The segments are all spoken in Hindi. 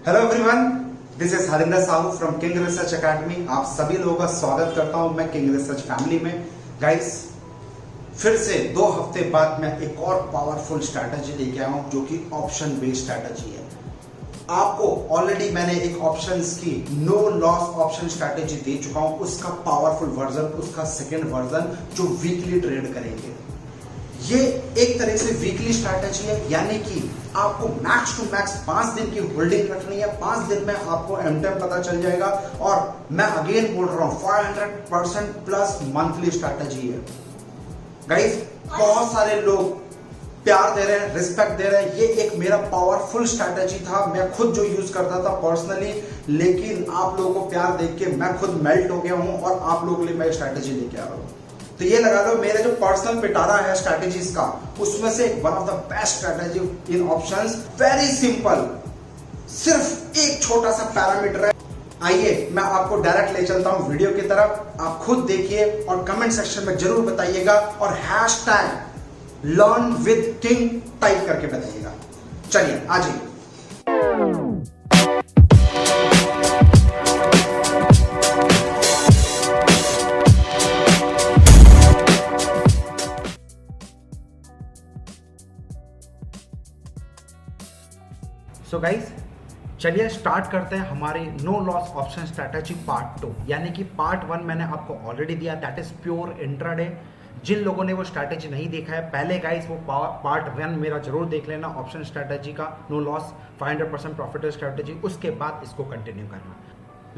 Hello everyone, this is Harinder Sahu from king research academy. आप सभी लोगों का स्वागत करता हूं मैं किंग रिसर्च फैमिली में। गाइस, फिर से 2 हफ्ते बाद मैं एक और पावरफुल स्ट्रैटेजी लेके आया हूं जो कि ऑप्शन बेस्ड स्ट्रैटेजी है। आपको ऑलरेडी मैंने एक ऑप्शंस की नो लॉस ऑप्शन स्ट्रैटेजी दे चुका हूं, उसका पावरफुल वर्जन, उसका सेकेंड वर्जन जो वीकली ट्रेड करेंगे। ये एक तरह से वीकली स्ट्रैटेजी है, यानी कि आपको मैक्स टू मैक्स 5 दिन की होल्डिंग रखनी है। 5 दिन में आपको एमटेम पता चल जाएगा। और मैं अगेन बोल रहा हूं 500% प्लस मंथली स्ट्रैटेजी है। गाइस, बहुत सारे लोग प्यार दे रहे हैं, रिस्पेक्ट दे रहे हैं। ये एक मेरा पावरफुल स्ट्रैटेजी था, मैं खुद जो यूज करता था पर्सनली, लेकिन आप लोगों को प्यार देख के मैं खुद मेल्ट हो गया हूं और आप लोगों के लिए मैं स्ट्रैटेजी लेके आ रहा हूं। तो ये लगा लो, मेरे जो पर्सनल पिटारा है स्ट्रैटेजीज का, उसमें से one of the best strategy in options. Very simple, सिर्फ एक छोटा सा पैरामीटर है। आइए मैं आपको डायरेक्ट ले चलता हूं वीडियो की तरफ। आप खुद देखिए और कमेंट सेक्शन में जरूर बताइएगा और hashtag learn with king type करके बताइएगा। चलिए आ जाइए। सो गाइस, चलिए स्टार्ट करते हैं हमारी no loss option strategy part 2। यानी कि पार्ट 1 मैंने आपको ऑलरेडी दिया, दैट इज प्योर इंट्राडे। जिन लोगों ने वो स्ट्रैटेजी नहीं देखा है, पहले गाइस वो पार्ट 1 मेरा जरूर देख लेना, ऑप्शन स्ट्रैटेजी का नो लॉस 500% प्रॉफिट स्ट्रैटेजी। उसके बाद इसको कंटिन्यू करना।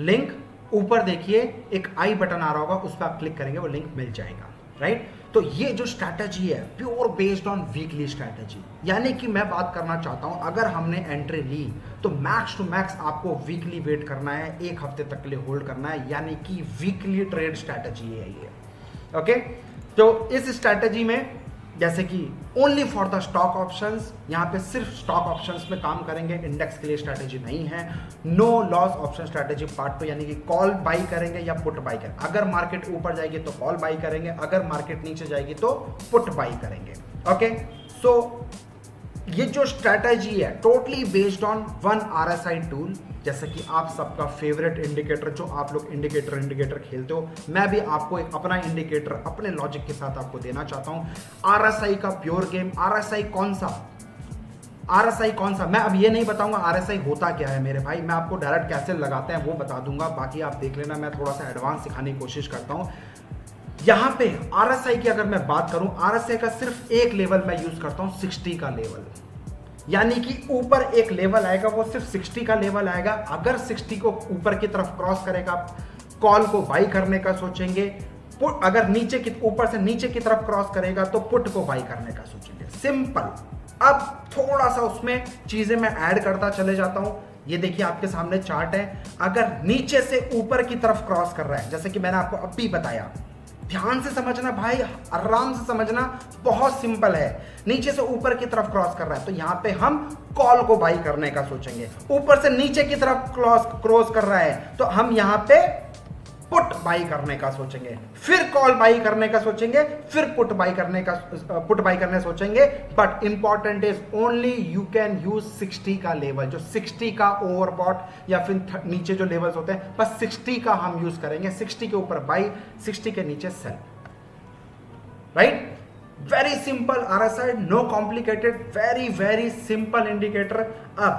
लिंक ऊपर देखिए, एक आई बटन आ रहा होगा, उस पर आप क्लिक करेंगे, वो लिंक मिल जाएगा, राइट। तो ये जो स्ट्रैटेजी है pure based on weekly strategy, यानी कि मैं बात करना चाहता हूं, अगर हमने एंट्री ली तो मैक्स टू मैक्स आपको वीकली वेट करना है, 1 हफ्ते तक के लिए होल्ड करना है, यानी कि वीकली ट्रेड स्ट्रैटेजी है ये। ओके, तो इस स्ट्रैटेजी में जैसे कि only for the stock options, यहाँ पे सिर्फ स्टॉक ऑप्शंस में काम करेंगे, इंडेक्स के लिए स्ट्रैटेजी नहीं है। No loss option strategy part 2, यानी कि कॉल बाई करेंगे या पुट बाई करेंगे। अगर मार्केट ऊपर जाएगी तो कॉल बाई करेंगे, अगर मार्केट नीचे जाएगी तो पुट बाई करेंगे। ओके, सो ये जो स्ट्रैटेजी है totally based on 1 RSI tool, जैसे कि आप सबका फेवरेट इंडिकेटर, जो आप लोग इंडिकेटर खेलते हो, मैं भी आपको एक अपना इंडिकेटर अपने लॉजिक के साथ आपको देना चाहता हूं। RSI का प्योर गेम। RSI कौन सा मैं अब ये नहीं बताऊंगा RSI होता क्या है मेरे भाई, मैं आपको डायरेक्ट कैसे लगाते हैं वो बता दूंगा, बाकी आप देख लेना। मैं थोड़ा सा एडवांस सिखाने की कोशिश करता हूं। यहां पे RSI की अगर मैं बात करूं, RSI का सिर्फ एक लेवल मैं यूज करता हूं, 60 का लेवल। यानी कि ऊपर एक लेवल आएगा, वो सिर्फ 60 का लेवल आएगा। अगर 60 को ऊपर की तरफ क्रॉस करेगा, कॉल को बाई करने का सोचेंगे। पुट अगर ऊपर से नीचे की तरफ क्रॉस करेगा तो पुट को बाई करने का सोचेंगे। सिंपल। अब थोड़ा सा उसमें चीजें मैं ऐड करता चले जाता हूं। ये देखिए आपके सामने चार्ट है, अगर नीचे से ऊपर की तरफ क्रॉस कर रहा है, जैसे कि मैंने आपको अभी बताया, ध्यान से समझना भाई, आराम से समझना, बहुत सिंपल है। नीचे से ऊपर की तरफ क्रॉस कर रहा है तो यहां पे हम कॉल को बाई करने का सोचेंगे। ऊपर से नीचे की तरफ क्रॉस कर रहा है तो हम यहां पे पुट बाई करने का सोचेंगे, फिर कॉल बाई करने का सोचेंगे, फिर पुट बाई करने सोचेंगे। But important is only you can use 60 का लेवल, जो 60 का ओवरबॉट या फिर नीचे जो लेवल्स होते हैं, बस 60 का हम यूज करेंगे। 60 के ऊपर बाई, 60 के नीचे sell, right. Very simple RSI, no complicated, very very simple indicator. अब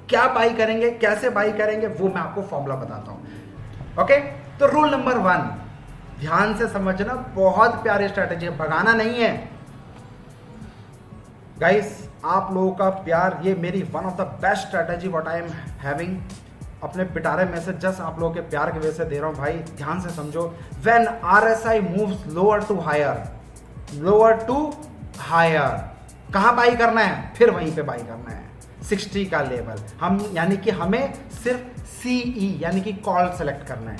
क्या बाई करेंगे, कैसे बाई करेंगे, वो मैं आपको फॉर्मूला बताता हूं। ओके, तो रूल नंबर 1 ध्यान से समझना, बहुत प्यारी स्ट्रैटेजी है, भगाना नहीं है गाइस। आप लोगों का प्यार, ये मेरी one of the best strategy what I am having, अपने पिटारे में से जस्ट आप लोगों के प्यार की वजह से दे रहा हूं भाई। ध्यान से समझो, when RSI moves lower to higher, कहां बाई करना है, फिर वहीं पे बाई करना है, 60 का लेवल। हम यानी कि हमें सिर्फ CE यानी कि कॉल सेलेक्ट करना है।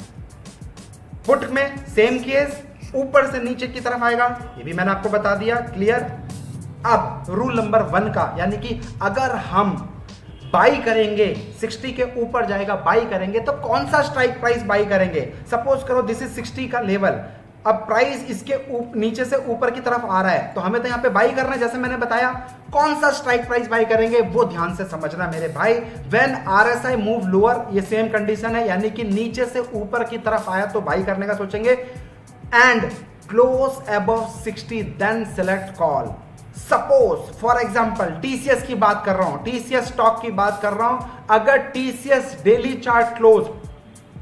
पुट में सेम केस, ऊपर से नीचे की तरफ आएगा, ये भी मैंने आपको बता दिया, क्लियर। अब रूल नंबर 1 का, यानी कि अगर हम बाई करेंगे, 60 के ऊपर जाएगा, बाई करेंगे, तो कौन सा स्ट्राइक प्राइस बाई करेंगे। सपोज करो दिस इज 60 का लेवल, अब प्राइस इसके नीचे से ऊपर की तरफ आ रहा है तो हमें तो यहाँ पे बाई करना है। जैसे मैंने बताया कौन सा स्ट्राइक प्राइस बाई करेंगे वो ध्यान से समझना मेरे भाई। व्हेन RSI मूव लोअर, ये सेम कंडीशन है, यानी कि नीचे से ऊपर की तरफ आया तो बाई करने का सोचेंगे। And close above 60 then select call. Suppose for example TCS की बात कर रहा हूं, TCS स्टॉक की बात कर रहा हूं। अगर TCS डेली चार्ट क्लोज,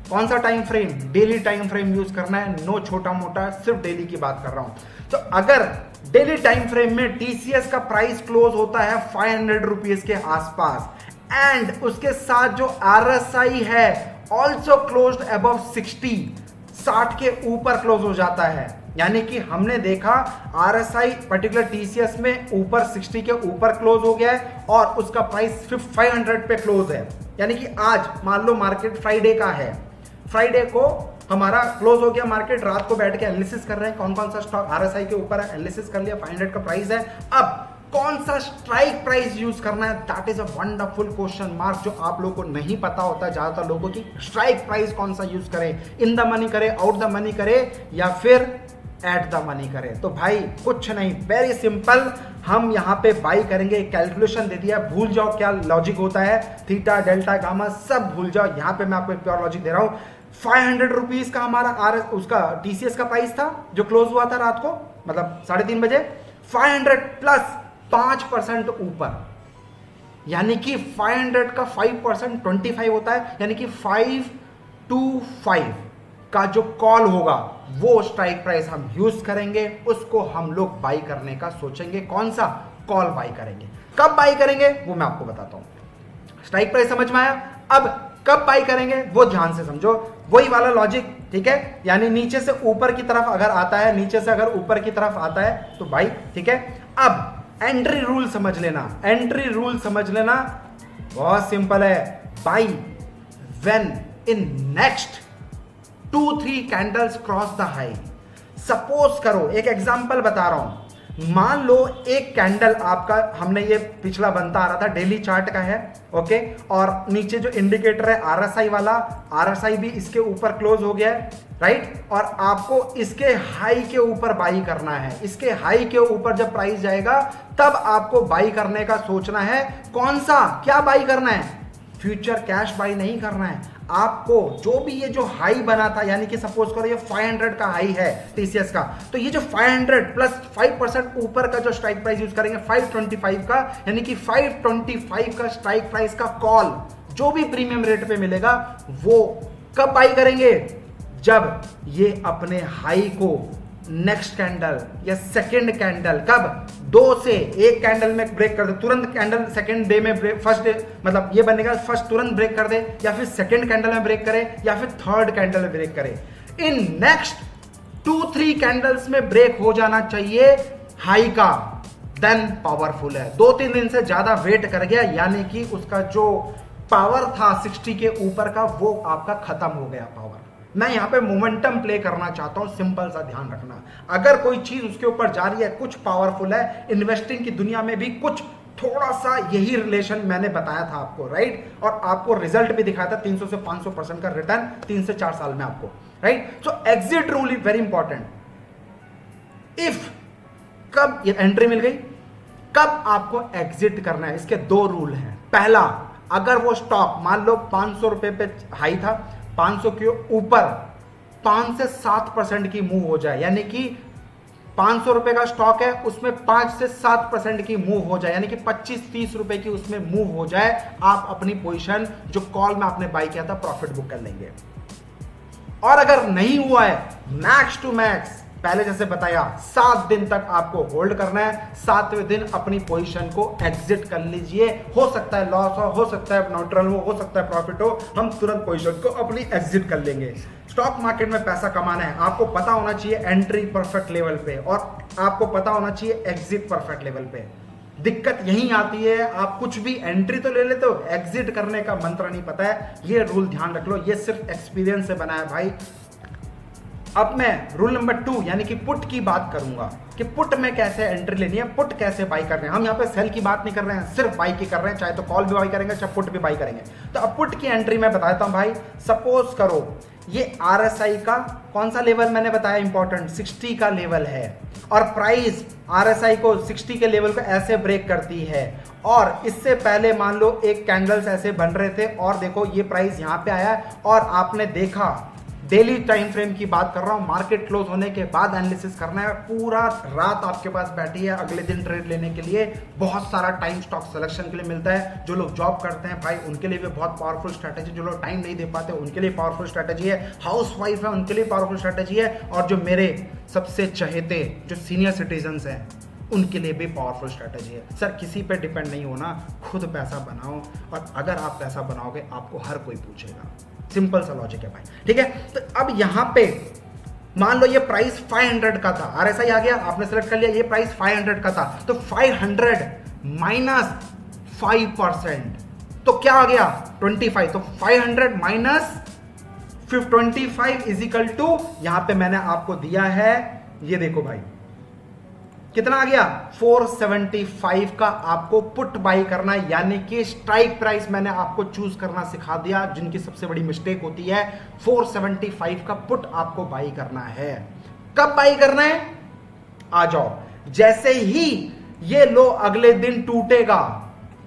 कौन सा time frame, daily time frame use करना है, नो छोटा मोटा, सिर्फ डेली की बात कर रहा हूं। तो अगर डेली टाइम फ्रेम में TCS का प्राइस क्लोज होता है 500 रुपीज के आसपास एंड उसके साथ जो RSI है ऑल्सो क्लोज्ड अबव 60 के ऊपर क्लोज हो जाता है, यानी कि हमने देखा RSI पर्टिकुलर TCS में ऊपर 60 के ऊपर क्लोज हो गया है और उसका प्राइस 500 पे क्लोज है। यानी कि आज मान लो मार्केट फ्राइडे का है, फ्राइडे को हमारा क्लोज हो गया मार्केट, रात को बैठ के एनालिसिस कर रहे हैं कौन कौन सा स्टॉक RSI के ऊपर है, एनालिसिस कर लिया, 500 का प्राइस है। अब कौन सा स्ट्राइक प्राइस यूज करना है, that is a wonderful question mark, जो आप लोगों को नहीं पता होता है ज्यादातर लोगों की। स्ट्राइक प्राइस कौन सा यूज करें, इन द मनी करे, आउट द मनी करे, या फिर एट द मनी करें। तो भाई कुछ नहीं, वेरी सिंपल, हम यहाँ पे बाई करेंगे। कैलकुलेशन दे दिया, भूल जाओ क्या लॉजिक होता है, थीटा डेल्टा गामा सब भूल जाओ। यहाँ पे मैं आपको प्योर लॉजिक दे रहा हूँ। 500 रुपीज का हमारा उसका TCS का प्राइस था जो क्लोज हुआ था रात को, मतलब 3:30 बजे। 500 प्लस 5% ऊपर, यानी कि 500 का 5% 25 होता है, यानी कि 525 का जो कॉल होगा वो स्ट्राइक प्राइस हम यूज करेंगे, उसको हम लोग बाई करने का सोचेंगे। कौन सा कॉल बाई करेंगे, कब बाई करेंगे वो मैं आपको बताता हूं। स्ट्राइक प्राइस समझ में आया? अब कब बाई करेंगे वो ध्यान से समझो, वही वाला लॉजिक, ठीक है। यानी नीचे से ऊपर की तरफ अगर आता है, नीचे से अगर ऊपर की तरफ आता है तो बाई, ठीक है। अब एंट्री रूल समझ लेना, एंट्री रूल समझ लेना, बहुत सिंपल है। By when in next 2-3 candles cross the high. Suppose करो, एक एग्जांपल बता रहा हूं, मान लो एक कैंडल आपका, हमने ये पिछला बनता आ रहा था, डेली चार्ट का है, ओके, और नीचे जो इंडिकेटर है RSI वाला, RSI भी इसके ऊपर क्लोज हो गया है, राइट। और आपको इसके हाई के ऊपर बाई करना है। इसके हाई के ऊपर जब प्राइस जाएगा तब आपको बाई करने का सोचना है। कौन सा, क्या बाई करना है? फ्यूचर कैश बाई नहीं करना है आपको। जो भी ये जो हाई बना था, यानी कि सपोज करो ये 500 का हाई है TCS का, तो ये जो 500 प्लस 5% ऊपर का जो स्ट्राइक प्राइस यूज करेंगे 525 का, यानी कि 525 का स्ट्राइक प्राइस का कॉल जो भी प्रीमियम रेट पे मिलेगा वो कब बाई करेंगे? जब ये अपने हाई को नेक्स्ट कैंडल या सेकेंड कैंडल, कब? 2 से 1 कैंडल में ब्रेक कर दे, तुरंत कैंडल सेकेंड डे में ब्रेक, फर्स्ट डे मतलब ये बनेगा फर्स्ट तुरंत ब्रेक कर दे, या फिर सेकेंड कैंडल में ब्रेक करे, या फिर थर्ड कैंडल में ब्रेक करे। इन नेक्स्ट 2-3 कैंडल्स में ब्रेक हो जाना चाहिए हाई का, देन पावरफुल है। 2-3 दिन से ज्यादा वेट कर गया, यानी कि उसका जो पावर था 60 के ऊपर का वो आपका खत्म हो गया पावर। मैं यहां पे मोमेंटम प्ले करना चाहता हूं, सिंपल सा ध्यान रखना। अगर कोई चीज उसके ऊपर जा रही है, कुछ पावरफुल है, इन्वेस्टिंग की दुनिया में भी कुछ थोड़ा सा यही रिलेशन मैंने बताया था आपको, राइट। और आपको रिजल्ट भी दिखाया था 300 से 500% का रिटर्न 3 से 4 साल में आपको, right. So exit rule is very important. If कब ये एंट्री मिल गई, कब आपको एग्जिट करना है, इसके 2 रूल हैं। पहला, अगर वो स्टॉक मान लो 500 रुपए पे हाई था, 500 के ऊपर 5 से 7% की मूव हो जाए, यानी कि 500 रुपए का स्टॉक है उसमें 5 से 7% की मूव हो जाए, यानी कि 25-30 रुपए की उसमें मूव हो जाए, आप अपनी पोजीशन जो कॉल में आपने बाई किया था प्रॉफिट बुक कर लेंगे। और अगर नहीं हुआ है, मैक्स टू मैक्स पहले जैसे बताया 7 दिन तक आपको होल्ड करना है, 7वें दिन अपनी पोजीशन को एग्जिट कर लीजिए। हो सकता है लॉस हो सकता है न्यूट्रल हो सकता है प्रॉफिट हो, हम तुरंत पोजीशन को अपनी एग्जिट कर लेंगे। स्टॉक मार्केट में पैसा कमाना है, आपको पता होना चाहिए एंट्री परफेक्ट लेवल पे और आपको पता होना चाहिए एग्जिट परफेक्ट लेवल पे। दिक्कत यही आती है, आप कुछ भी एंट्री तो ले लेते हो, एग्जिट करने का मंत्र नहीं पता है। ये रूल ध्यान रख लो, ये सिर्फ एक्सपीरियंस से बना है भाई। अब मैं रूल नंबर 2 यानी कि पुट की बात करूंगा कि पुट में कैसे एंट्री लेनी है, पुट कैसे बाई करने हैं। हम यहाँ पे सेल की बात नहीं कर रहे हैं, सिर्फ बाई की कर रहे हैं, चाहे तो कॉल भी बाई करेंगे चाहे पुट भी बाई करेंगे। तो अब पुट की एंट्री मैं बताता हूं भाई। सपोज करो ये RSI का कौन सा लेवल मैंने बताया इंपॉर्टेंट, 60 का लेवल है और प्राइस आरएसआई को 60 के लेवल को ऐसे ब्रेक करती है और इससे पहले मान लो एक कैंडल्स ऐसे बन रहे थे और देखो ये प्राइस यहां पे आया और आपने देखा, डेली टाइम फ्रेम की बात कर रहा हूं, मार्केट क्लोज होने के बाद एनालिसिस करना है, पूरा रात आपके पास बैठी है अगले दिन ट्रेड लेने के लिए, बहुत सारा टाइम स्टॉक सिलेक्शन के लिए मिलता है। जो लोग जॉब करते हैं भाई उनके लिए भी बहुत पावरफुल स्ट्रैटेजी, जो लोग टाइम नहीं दे पाते उनके लिए पावरफुल स्ट्रैटेजी है, हाउस वाइफ है उनके लिए पावरफुल स्ट्रैटेजी है और जो मेरे सबसे चहेते जो सीनियर सिटीजन्स हैं उनके लिए भी पावरफुल स्ट्रैटेजी है। सर किसी पे डिपेंड नहीं होना, खुद पैसा बनाओ और अगर आप पैसा बनाओगे आपको हर कोई पूछेगा, सिंपल सा लॉजिक है भाई, ठीक है। तो अब यहां पे मान लो ये प्राइस 500 का था, आरएसआई आ गया, आपने सेलेक्ट कर लिया, ये प्राइस 500 का था, तो 500 माइनस 5% तो क्या आ गया 25, तो 500 माइनस 25 इज इक्वल टू, यहां पे मैंने आपको दिया है, ये देखो भाई कितना आ गया 475 का आपको पुट बाई करना है, यानी कि स्ट्राइक प्राइस मैंने आपको चूज करना सिखा दिया, जिनकी सबसे बड़ी मिस्टेक होती है। 475 का पुट आपको बाई करना है। कब बाई करना है, आ जाओ, जैसे ही ये लो अगले दिन टूटेगा,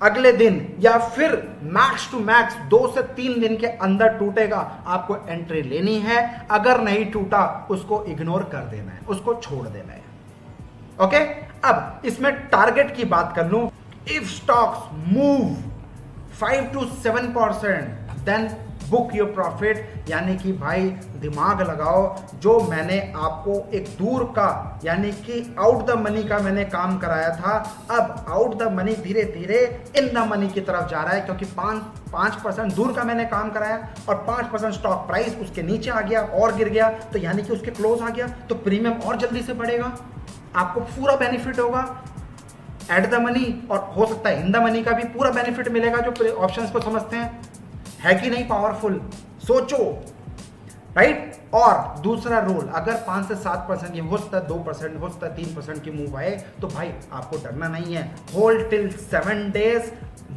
अगले दिन या फिर मैक्स टू मैक्स 2 से 3 दिन के अंदर टूटेगा, आपको एंट्री लेनी है। अगर नहीं टूटा उसको इग्नोर कर देना है, उसको छोड़ देना है। ओके अब इसमें टारगेट की बात कर लूं, if stocks move 5 to 7% then book your profit, यानी कि भाई दिमाग लगाओ, जो मैंने आपको एक दूर का यानी कि आउट द मनी का मैंने काम कराया था, अब आउट द मनी धीरे धीरे इन द मनी की तरफ जा रहा है, क्योंकि 5% दूर का मैंने काम कराया और 5% स्टॉक प्राइस उसके नीचे आ गया और गिर गया, तो यानी कि उसके क्लोज आ गया, तो प्रीमियम और जल्दी से बढ़ेगा, आपको पूरा बेनिफिट होगा एट द मनी, और हो सकता है इन द मनी का भी पूरा बेनिफिट मिलेगा जो ऑप्शंस को समझते हैं, है कि नहीं पावरफुल, सोचो, राइट। और दूसरा रूल, अगर 5 से 7% ये हो सकता है 2%, हो सकता है 3% की मूव आए, तो भाई आपको डरना नहीं है, hold till 7 days,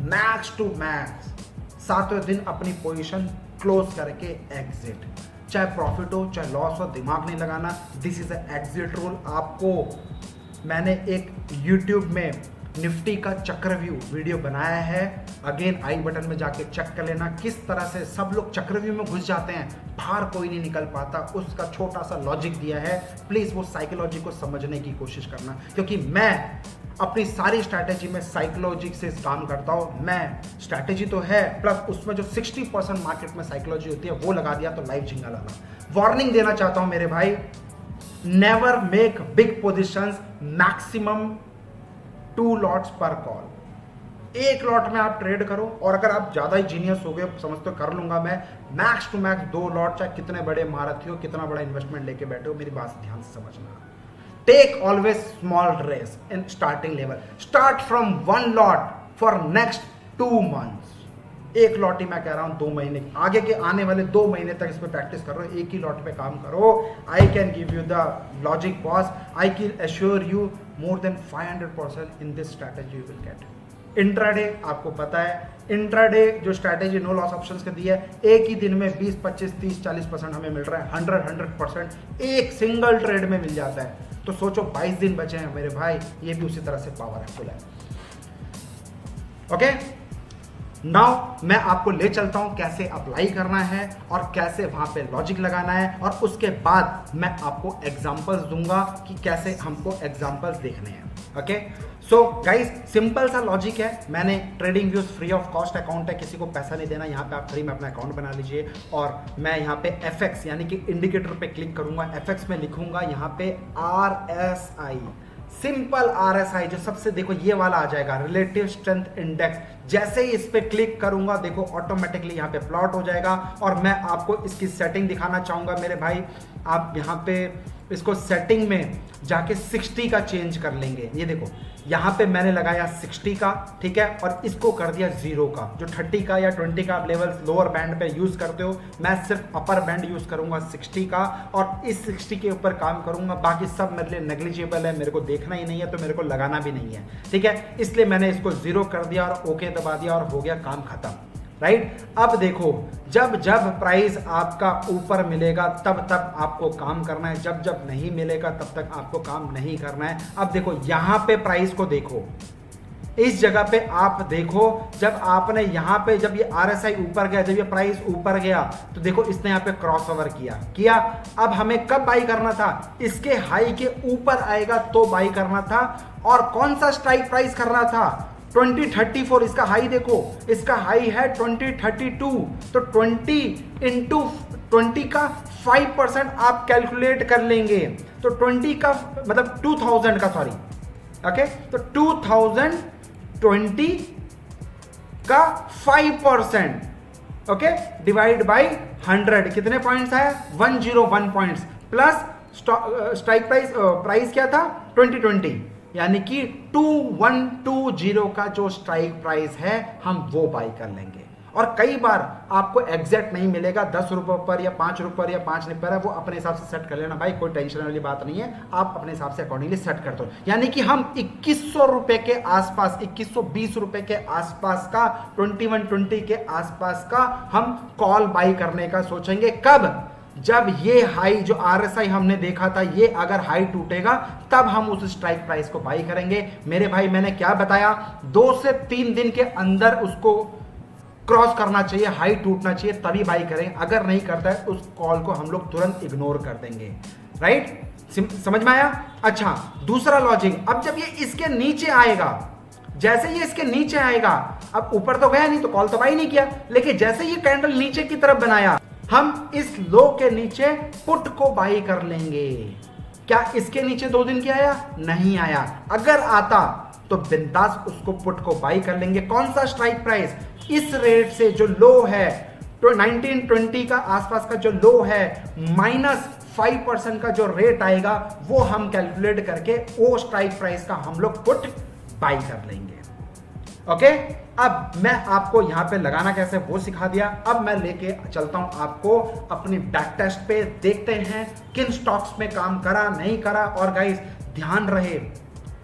max to max 7वें दिन अपनी पोजीशन क्लोज करके एग्जिट, चाहे प्रॉफिट हो चाहे लॉस हो, दिमाग नहीं लगाना, दिस इज एग्जिट रूल। आपको मैंने एक YouTube में निफ्टी का चक्रव्यूह वीडियो बनाया है, अगेन आई बटन में जाके चेक कर लेना, किस तरह से सब लोग चक्रव्यूह में घुस जाते हैं, बाहर कोई नहीं निकल पाता, उसका छोटा सा लॉजिक दिया है, प्लीज वो साइकोलॉजी को समझने की कोशिश करना, क्योंकि मैं अपनी सारी स्ट्रैटेजी में साइकोलॉजी से काम करता हूं। मैं स्ट्रैटेजी तो है प्लस उसमें जो 60% मार्केट में साइकोलॉजी होती है वो लगा दिया तो लाइफ झिंगा लगा। वार्निंग देना चाहता हूं मेरे भाई, never make big positions, maximum 2 lots पर कॉल, एक लॉट में आप ट्रेड करो, और अगर आप ज्यादा ही जीनियस हो गए, समझते हो कर लूंगा मैं, मैक्स टू मैक्स 2 लॉट, चाहे कितने बड़े महारथी हो, कितना बड़ा इन्वेस्टमेंट लेके बैठे हो, मेरी बात ध्यान से समझना। Take always small risk in starting level. Start from 1 lot for next 2 months. एक लॉट ही मैं कह रहा हूं 2 महीने, आगे के आने वाले 2 महीने तक इस पे प्रैक्टिस करो, एक ही लॉट पे काम करो। I can give you the logic boss, I can assure you more than 500% in this strategy you will get. Intraday आपको पता है, इंट्राडे जो स्ट्रैटेजी नो लॉस ऑप्शंस के दी है, एक ही दिन में 20, 25, 30, 40% हमें मिल रहा है, 100% एक सिंगल ट्रेड में मिल जाता है। तो सोचो 22 दिन बचे हैं मेरे भाई, ये भी उसी तरह से पावरफुल है। ओके नाउ मैं आपको ले चलता हूं कैसे अप्लाई करना है और कैसे वहां पे लॉजिक लगाना है, और उसके बाद मैं आपको एग्जांपल्स दूंगा कि कैसे हमको एग्जांपल्स देखने हैं। ओके सो गाइस, सिंपल सा लॉजिक है, मैंने trading views free of cost account है, किसी को पैसा नहीं देना, यहाँ पे आप फ्री में अपना अकाउंट बना लीजिए, और मैं यहाँ पे FX यानी कि इंडिकेटर पे क्लिक करूंगा, FX में लिखूंगा यहाँ पे RSI, सिंपल RSI, जो सबसे देखो ये वाला आ जाएगा, रिलेटिव स्ट्रेंथ इंडेक्स। जैसे ही इस पे क्लिक करूंगा देखो ऑटोमेटिकली यहाँ पे प्लॉट हो जाएगा, और मैं आपको इसकी सेटिंग दिखाना चाहूंगा मेरे भाई। आप यहाँ पे इसको सेटिंग में जाके 60 का चेंज कर लेंगे, ये देखो यहाँ पे मैंने लगाया 60 का, ठीक है, और इसको कर दिया 0 का, जो 30 का या 20 का आप लेवल लोअर बैंड पे यूज करते हो, मैं सिर्फ अपर बैंड यूज करूंगा 60 का, और इस 60 के ऊपर काम करूंगा, बाकी सब मेरे लिए नेग्लिजिबल है, मेरे को देखना ही नहीं है, तो मेरे को लगाना भी नहीं है, ठीक है, इसलिए मैंने इसको 0 कर दिया और ओके दबा दिया और हो गया काम खत्म। राइट। अब देखो, जब जब प्राइस आपका ऊपर मिलेगा तब तब आपको काम करना है, जब जब नहीं मिलेगा तब तक आपको काम नहीं करना है। अब देखो यहां पे प्राइस को देखो, इस जगह पे आप देखो, जब आपने यहां पे जब ये RSI ऊपर गया, जब ये प्राइस ऊपर गया तो देखो इसने यहां पे क्रॉस ओवर किया। अब हमें कब बाई करना था? इसके हाई के ऊपर आएगा तो बाई करना था। और कौन सा स्ट्राइक प्राइस करना था? 2034। इसका हाई देखो, इसका हाई है 2032। तो 20 इंटू 20 का 5% आप कैलकुलेट कर लेंगे, तो 20 का मतलब 2000 का, सॉरी, ओके, तो 2020 का 5%, ओके, डिवाइड बाई 100 कितने पॉइंट्स है? 101 पॉइंट्स, प्लस स्ट्राइक प्राइस क्या था? 2020, यानी कि 2120 का जो स्ट्राइक प्राइस है हम वो बाई कर लेंगे। और कई बार आपको एग्जैक्ट नहीं मिलेगा, 10 रुपए पर या 5 रुपए पर या 5 रुपए पर है, वो अपने हिसाब से सेट कर लेना भाई, कोई टेंशन वाली बात नहीं है, आप अपने हिसाब से अकॉर्डिंगली सेट कर दो। यानी कि हम 2100 रुपए के आसपास, 2120 रुपए के आसपास का, 2120 के आसपास का हम कॉल बाई करने का सोचेंगे। कब? जब ये हाई जो RSI हमने देखा था, ये अगर हाई टूटेगा तब हम उस स्ट्राइक प्राइस को बाई करेंगे। मेरे भाई मैंने क्या बताया? 2 से 3 दिन के अंदर उसको क्रॉस करना चाहिए, हाई टूटना चाहिए, तभी बाई करें। अगर नहीं करता है उस कॉल को हम लोग तुरंत इग्नोर कर देंगे, राइट? समझ में आया? अच्छा, दूसरा लॉजिक, अब जब ये इसके नीचे आएगा, जैसे ये इसके नीचे आएगा, अब ऊपर तो गया नहीं तो कॉल तो बाई नहीं किया, लेकिन जैसे ये कैंडल नीचे की तरफ बनाया, हम इस लो के नीचे पुट को बाई कर लेंगे। क्या इसके नीचे 2 दिन क्या आया? नहीं आया। अगर आता तो बिंदास उसको पुट को बाई कर लेंगे। कौन सा स्ट्राइक प्राइस? इस रेट से जो लो है, तो 1920 का आसपास का जो लो है, -5% का जो रेट आएगा वो हम कैलकुलेट करके वो स्ट्राइक प्राइस का हम लोग पुट बाई कर लेंगे। ओके, अब मैं आपको यहां पे लगाना कैसे वो सिखा दिया। अब मैं लेके चलता हूं आपको अपनी बैक टेस्ट पे, देखते हैं किन स्टॉक्स में काम करा नहीं करा। और गाइस ध्यान रहे,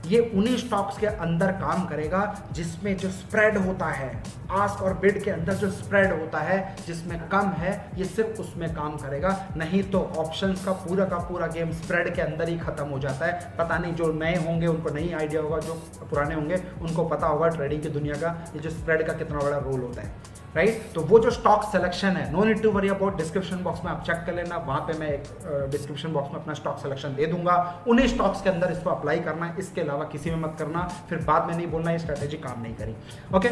ये उन्हीं स्टॉक्स के अंदर काम करेगा जिसमें जो स्प्रेड होता है, आस्क और बिड के अंदर जो स्प्रेड होता है, जिसमें कम है, ये सिर्फ उसमें काम करेगा। नहीं तो ऑप्शंस का पूरा गेम स्प्रेड के अंदर ही खत्म हो जाता है। पता नहीं, जो नए होंगे उनको नहीं आइडिया होगा, जो पुराने होंगे उनको पता होगा ट्रेडिंग की दुनिया का ये जो स्प्रेड का कितना बड़ा रोल होता है, राइट? तो वो जो स्टॉक सिलेक्शन है, no need to worry about, description box में आप चेक कर लेना, वहां पे मैं एक डिस्क्रिप्शन बॉक्स में अपना स्टॉक सिलेक्शन दे दूंगा। उन्हीं स्टॉक्स के अंदर इसको अप्लाई करना है, इसके अलावा किसी में मत करना, फिर बाद में नहीं बोलना ये स्ट्रैटेजी काम नहीं करी। ओके,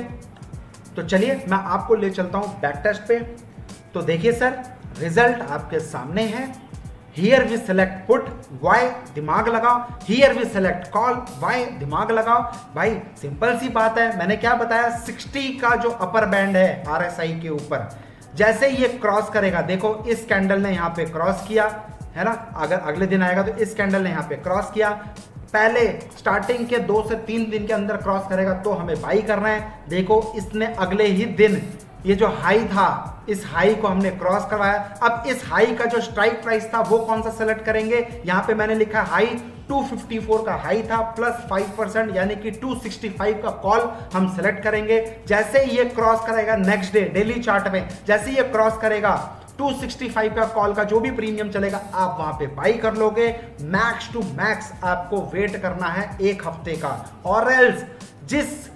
तो चलिए मैं आपको ले चलता हूं बैक टेस्ट पे। तो देखिए सर, रिजल्ट आपके सामने है। Here we select put, why दिमाग लगाओ। Here we select call, why दिमाग लगाओ। भाई सिंपल सी बात है, मैंने क्या बताया, 60 का जो अपर बैंड है RSI के ऊपर, जैसे ये क्रॉस करेगा, देखो इस कैंडल ने यहां पे क्रॉस किया है ना, अगर अगले दिन आएगा तो इस कैंडल ने यहां पे क्रॉस किया, पहले स्टार्टिंग के 2 से 3 दिन के अंदर क्रॉस करेगा तो हमें बाई करना है। देखो इसने अगले ही दिन ये जो हाई था, इस हाई को हमने क्रॉस करवाया। अब इस हाई का जो स्ट्राइक प्राइस था वो कौन सा सेलेक्ट करेंगे? यहां पे मैंने लिखा हाई 254 का हाई था, प्लस 5% यानी कि 265 का कॉल हम सेलेक्ट करेंगे। जैसे ये क्रॉस करेगा नेक्स्ट डे डेली चार्ट में, जैसे ये क्रॉस करेगा 265 का कॉल का जो भी प्रीमियम चलेगा आप वहां पे बाई कर लोगे। मैक्स टू मैक्स आपको वेट करना है 1 हफ्ते का, और एल्स जिस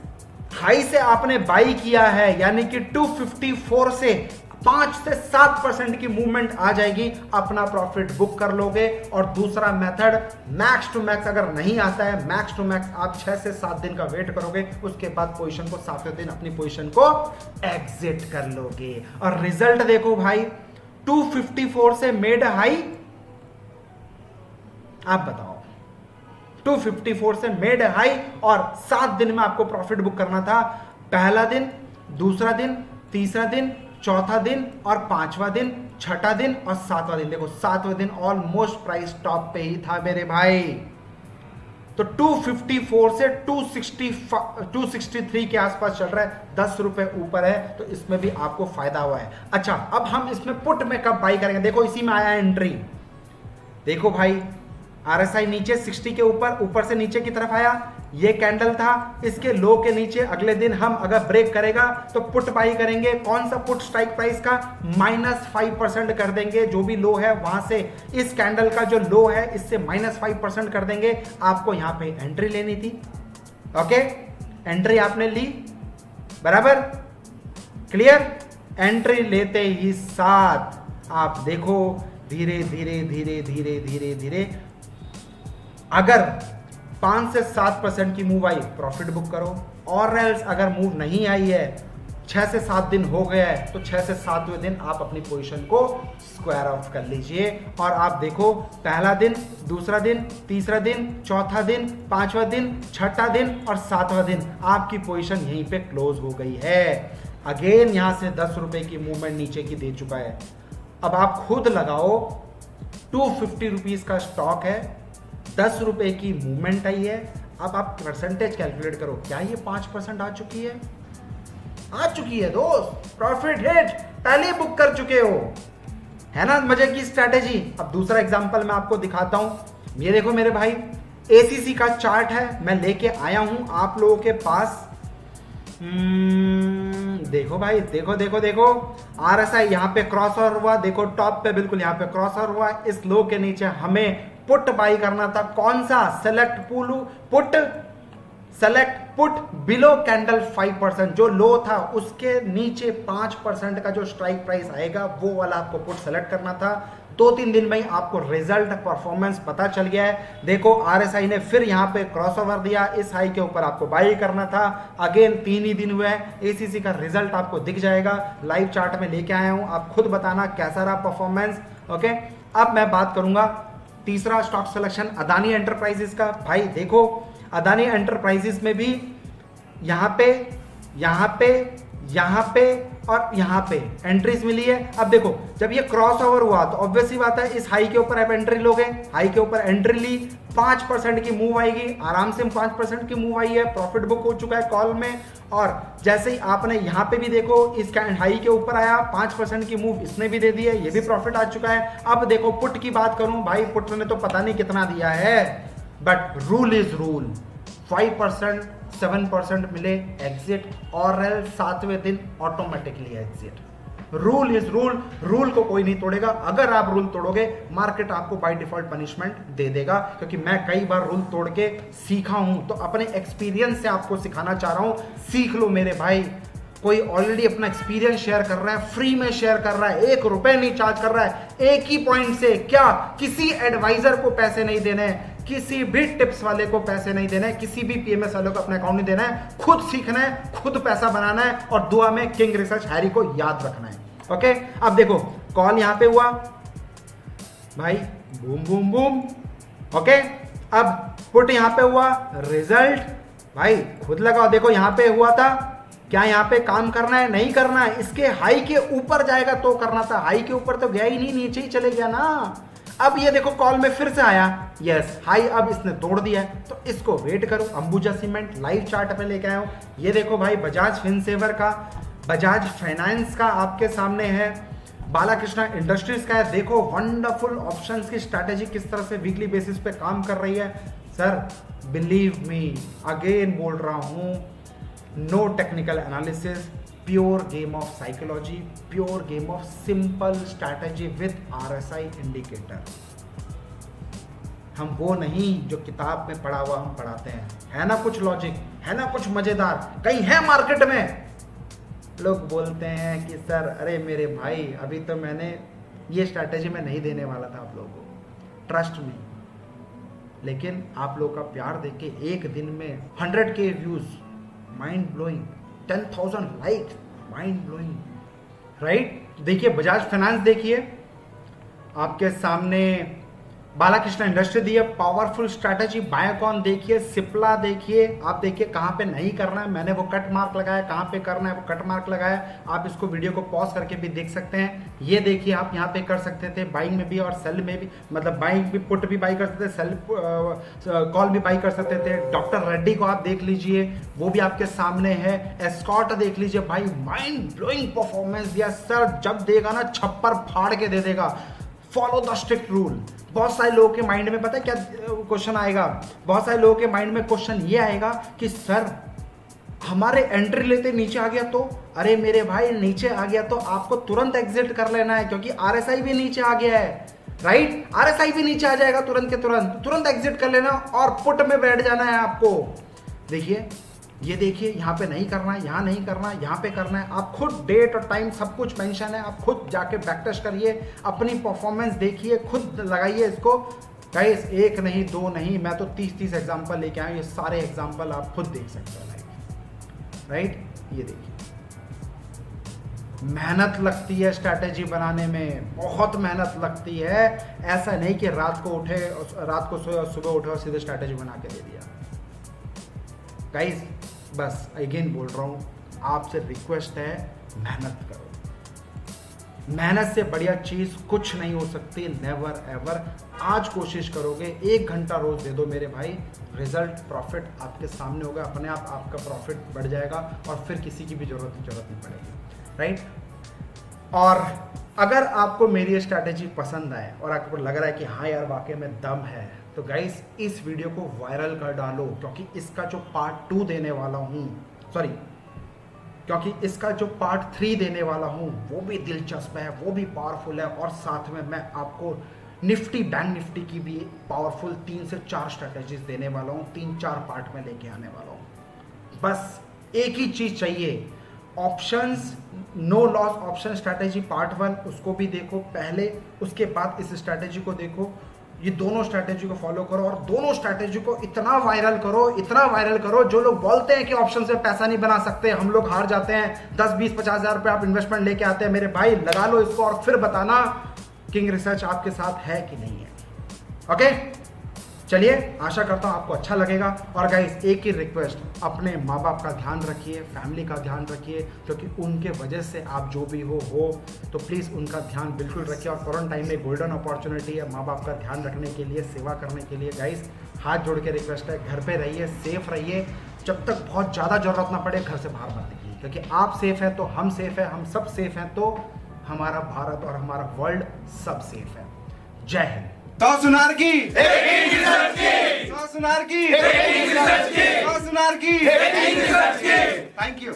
हाई से आपने बाई किया है, यानी कि 254 से 5 से 7% की मूवमेंट आ जाएगी, अपना प्रॉफिट बुक कर लोगे। और दूसरा मेथड, मैक्स टू मैक्स अगर नहीं आता है, मैक्स टू मैक्स आप 6 से 7 दिन का वेट करोगे, उसके बाद पोजीशन को 7वें दिन अपनी पोजीशन को एग्जिट कर लोगे। और रिजल्ट देखो भाई, 254 से मेड हाई, आप बताओ, 254 से मेड हाई, और 7 दिन में आपको प्रॉफिट बुक करना था। पहला दिन, दूसरा दिन, तीसरा दिन, चौथा दिन और 5वां दिन, छठा दिन और 7वां दिन। देखो 7वें दिन ऑलमोस्ट प्राइस टॉप पे ही था मेरे भाई। तो 254 से 263 के आसपास चल रहा है, 10 रुपए ऊपर है, तो इसमें भी आपको फायदा हुआ है। अच्छा, अब हम इसमें पुट में कब बाई करेंगे? देखो इसी में आया एंट्री, देखो भाई RSI नीचे 60 के ऊपर, ऊपर से नीचे की तरफ आया, ये कैंडल था, इसके लो के नीचे अगले दिन हम अगर ब्रेक करेगा तो पुट बाई करेंगे। कौन सा पुट? स्ट्राइक प्राइस का -5% कर देंगे, जो भी लो है वहां से इस कैंडल का जो लो है इससे -5% कर देंगे। आपको यहां पे एंट्री लेनी थी, ओके, एंट्री आपने ली, बराबर, क्लियर। एंट्री लेते ही साथ आप देखो धीरे धीरे धीरे धीरे धीरे धीरे अगर 5 से 7% की मूव आई प्रॉफिट बुक करो, और एल्स अगर मूव नहीं आई है, 6 से 7 दिन हो गया है, तो 6 से 7वें दिन आप अपनी पोजीशन को स्क्वायर ऑफ कर लीजिए। और आप देखो पहला दिन, दूसरा दिन, तीसरा दिन, चौथा दिन, 5वां दिन, छठा दिन और 7वां दिन आपकी पोजीशन यहीं पे क्लोज हो गई है। अगेन यहां से 10 रुपए की मूवमेंट नीचे की दे चुका है। अब आप खुद लगाओ, 250 रुपीज का स्टॉक है, 10 रुपए की मूवमेंट आई है। अब आप परसेंटेज कैलकुलेट करो, क्या ये 5% आ चुकी है? आ चुकी है दोस्त, प्रॉफिट हिट पहले बुक कर चुके हो, है ना मजे की स्ट्रैटेजी। अब दूसरा एग्जांपल मैं आपको दिखाता हूं। ये देखो मेरे भाई, एसीसी का चार्ट है, मैं लेके आया हूं आप लोगों के पास। देखो भाई, देखो देखो देखो, आरएसआई यहां पे क्रॉस ओवर हुआ, देखो टॉप पे बिल्कुल यहां पे क्रॉस ओवर हुआ। इस लो के नीचे हमें पुट बाई करना था। कौन सा? Select put, select put below candle 5%, जो लो था उसके नीचे 5% का जो स्ट्राइक प्राइस आएगा वो वाला आपको पुट सेलेक्ट करना था। 2-3 दिन में ही आपको रिजल्ट परफॉर्मेंस पता चल गया है। देखो आरएसआई ने फिर यहां पे क्रॉसओवर दिया, इस हाई के ऊपर आपको बाई करना था। अगेन 3 ही दिन हुए हैं, एसीसी का रिजल्ट आपको दिख जाएगा, लाइव चार्ट में लेके आया हूं, आप खुद बताना कैसा रहा परफॉर्मेंस। ओके, अब मैं बात करूंगा तीसरा स्टॉक सिलेक्शन अदानी एंटरप्राइजेस का। भाई देखो अदानी एंटरप्राइजेस में भी यहां पे और यहां पे एंट्रीज मिली है। अब देखो जब ये क्रॉस ओवर हुआ तो ऑब्वियसली बात है इस हाई के ऊपर आप एंट्री लोगे, हाई के ऊपर एंट्री ली, 5% की मूव आएगी, आराम से 5% की मूव आई है, प्रॉफिट बुक हो चुका है कॉल में। और जैसे ही आपने यहां पे भी देखो इस हाई के ऊपर आया, 5% की मूव इसने भी दे दी है, ये भी प्रॉफिट आ चुका है। अब देखो पुट की बात करूं, भाई पुट ने तो पता नहीं कितना दिया है, बट रूल इज रूल, 5% 7% मिले एग्जिट, और 7वें दिन automatically exit. Rule is rule, rule को कोई नहीं तोड़ेगा। अगर आप रूल तोड़ोगे मार्केट आपको बाय डिफॉल्ट पनिशमेंट दे देगा, क्योंकि मैं कई बार रूल तोड़ के सीखा हूं, तो अपने एक्सपीरियंस से आपको सिखाना चाह रहा हूं, सीख लो मेरे भाई। कोई ऑलरेडी अपना एक्सपीरियंस शेयर कर रहा है, फ्री में शेयर कर रहा है, 1 रुपए नहीं चार्ज कर रहा है, एक ही पॉइंट से, क्या किसी एडवाइजर को पैसे नहीं देने, किसी भी टिप्स वाले को पैसे नहीं देना है, किसी भी पीएमएस वाले को अपना अकाउंट नहीं देना है, खुद सीखना है, खुद पैसा बनाना है, और दुआ में किंग रिसर्च हैरी को याद रखना है। ओके, अब देखो कॉल यहां पे हुआ भाई, बूम बूम बूम। ओके, अब पुट यहां पे हुआ, रिजल्ट भाई खुद लगाओ। देखो यहां पे हुआ था, क्या यहां पे काम करना है? नहीं करना है, इसके हाई के ऊपर जाएगा तो करना था, हाई के ऊपर तो गया ही नहीं, नीचे ही चले गया ना। अब ये देखो कॉल में फिर से आया, यस हाई अब इसने तोड़ दिया है, तो इसको वेट करो। अंबुजा सीमेंट लाइव चार्ट पे लेके आया हूं, ये देखो भाई बजाज फिनसेवर का, बजाज फाइनेंस का आपके सामने है, बालाकृष्णा इंडस्ट्रीज का है। देखो वंडरफुल ऑप्शंस की स्ट्रैटेजी किस तरह से वीकली बेसिस पे काम कर रही है। सर बिलीव मी, अगेन बोल रहा हूं, no technical analysis, pure game of psychology, pure game of simple strategy with RSI indicator. हम वो नहीं जो किताब में पढ़ा हुआ हम पढ़ाते हैं, है ना कुछ लॉजिक, है ना कुछ मजेदार, कहीं है मार्केट में। लोग बोलते हैं कि सर अरे मेरे भाई अभी तो मैंने ये स्ट्रैटेजी में नहीं देने वाला था आप लोगों को, ट्रस्ट मी। लेकिन आप लोगों का प्यार देख के एक दिन में 100K views, mind blowing, 10,000 like, mind blowing, right. देखिए बजाज फाइनेंस, देखिए आपके सामने बालाकृष्णा इंडस्ट्री दी है, पावरफुल स्ट्रैटेजी, बायोकॉन देखिए, सिप्ला देखिए, आप देखिए कहां पे नहीं करना है, मैंने वो कट मार्क लगाया, कहां पे करना है वो कट मार्क लगाया। आप इसको वीडियो को पॉज करके भी देख सकते हैं। ये देखिए आप यहां पे कर सकते थे बाइंग में भी और सेल में भी, मतलब बाइंग भी, पुट भी बाई कर सकते थे, सेल कॉल भी बाई कर सकते थे। डॉक्टर रेड्डी को आप देख लीजिए, वो भी आपके सामने है। एस्कॉट देख लीजिए भाई, माइंड ब्लोइंग परफॉर्मेंस दिया सर, जब देगा ना छप्पर फाड़ के दे देगा। फॉलो द स्ट्रिक्ट रूल, बहुत सारे लोगों के माइंड में पता है क्या क्वेश्चन आएगा, बहुत सारे लोगों के माइंड में क्वेश्चन ये आएगा कि सर हमारे एंट्री लेते नीचे आ गया तो, अरे मेरे भाई नीचे आ गया तो आपको तुरंत एग्जिट कर लेना है, क्योंकि आरएसआई भी नीचे आ गया है, राइट। आरएसआई भी नीचे आ जाएगा तुरंत के तुरंत एग्जिट कर लेना और पुट में बैठ जाना है आपको। देखिए ये देखिए, यहाँ पे नहीं करना है, यहाँ नहीं करना है, यहाँ पे करना है। आप खुद डेट और टाइम सब कुछ मेंशन है, आप खुद जाके बैक टेस्ट करिए, अपनी परफॉर्मेंस देखिए, खुद लगाइए इसको गाइस। एक नहीं दो नहीं, मैं तो 30 एग्जाम्पल लेके आया, ये सारे एग्जाम्पल आप खुद देख सकते हो, राइट। ये देखिए मेहनत लगती है स्ट्रैटेजी बनाने में, बहुत मेहनत लगती है। ऐसा नहीं कि रात को उठे, रात को सोए और सुबह उठे और सीधे स्ट्रैटेजी बना के दे दिया। गाइस बस अगेन बोल रहा हूं, आपसे रिक्वेस्ट है, मेहनत करो। मेहनत से बढ़िया चीज कुछ नहीं हो सकती, नेवर एवर। आज कोशिश करोगे, 1 घंटा रोज दे दो मेरे भाई, रिजल्ट प्रॉफिट आपके सामने होगा, अपने आप आपका प्रॉफिट बढ़ जाएगा और फिर किसी की भी जरूरत नहीं पड़ेगी, राइट। और अगर आपको मेरी स्ट्रैटेजी पसंद आए और आपको लग रहा है कि हाँ यार वाकई में दम है, तो गाइस इस वीडियो को वायरल कर डालो, क्योंकि इसका जो पार्ट 2 देने वाला हूँ, क्योंकि इसका जो पार्ट 3 देने वाला हूँ वो भी दिलचस्प है, वो भी पावरफुल है, और साथ में मैं आपको निफ्टी बैंक निफ्टी की भी पावरफुल 3 से 4 स्ट्रैटेजीज देने वाला हूँ, 3-4 पार्ट में लेके आने वाला हूँ। बस एक ही चीज चाहिए, options, no loss option strategy part 1, उसको भी देखो पहले, उसके बाद इस स्ट्रैटेजी को देखो। ये दोनों स्ट्रैटेजी को फॉलो करो और दोनों स्ट्रैटेजी को इतना वायरल करो, इतना वायरल करो। जो लोग बोलते हैं कि ऑप्शन से पैसा नहीं बना सकते, हम लोग हार जाते हैं, 10, 20, 50 हज़ार रुपये आप इन्वेस्टमेंट लेके आते हैं, मेरे भाई लगा लो इसको और फिर बताना किंग रिसर्च आपके साथ है कि नहीं है। ओके, चलिए आशा करता हूँ आपको अच्छा लगेगा। और गाइस एक ही रिक्वेस्ट, अपने माँ बाप का ध्यान रखिए, फैमिली का ध्यान रखिए, क्योंकि उनके वजह से आप जो भी हो, तो प्लीज़ उनका ध्यान बिल्कुल रखिए। और कोरोना टाइम में गोल्डन अपॉर्चुनिटी है माँ बाप का ध्यान रखने के लिए, सेवा करने के लिए। गाइस हाथ जोड़ के रिक्वेस्ट है, घर पे रहिए, सेफ रहिए, जब तक बहुत ज़्यादा जरूरत ना पड़े घर से बाहर मत निकलिए, क्योंकि आप सेफ हैं तो हम सेफ हैं, हम सब सेफ हैं तो हमारा भारत और हमारा वर्ल्ड सब सेफ है। जय हिंद। तो सुनार की, तो सुनार की, तो सुनार की, थैंक यू।